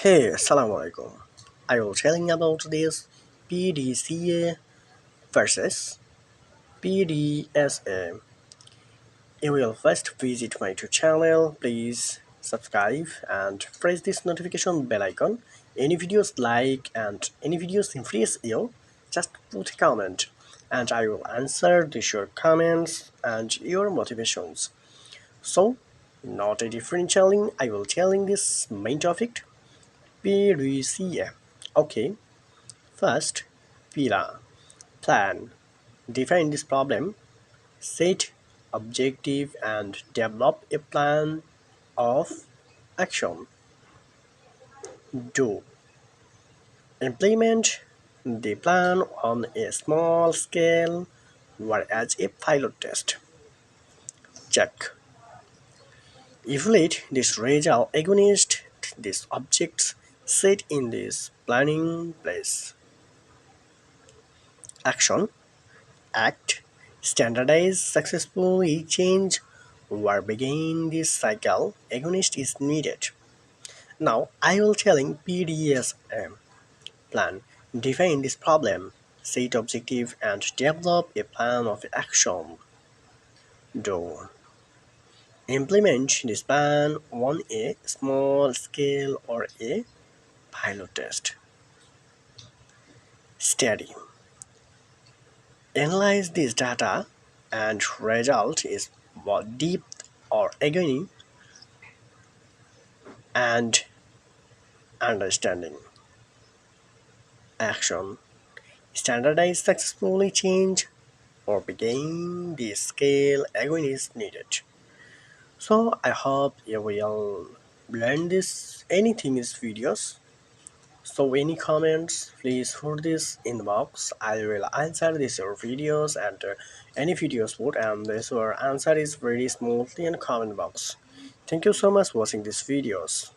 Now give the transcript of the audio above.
Hey, Assalamu alaikum. I will telling about this PDCA versus PDSA. You will first visit my YouTube channel. Please subscribe and press this notification bell icon. Any videos like and any videos impress you, just put a comment and I will answer your comments and your motivations. So, not a different challenge. I will telling this main topic PDCA. Okay. First, plan. Define this problem, set objective and develop a plan of action. Do. Implement the plan on a small scale or as a pilot test. Check. Evaluate this result against these objects set in this planning place. Action. Act, standardize successfully, change, or begin this cycle against is needed. Now I will telling PDSA plan. Define this problem, set objective and develop a plan of action. Do. Implement this plan on a small scale or a pilot test. Study. Analyze this data and result is more deep or agony and understanding. Action. Standardize successfully change or begin the scale again is needed. So I hope you will learn this anything is videos. So any comments, please put this in the box. I will answer this your videos and any videos put and this your answer is very smoothly in comment box. Thank you so much for watching these videos.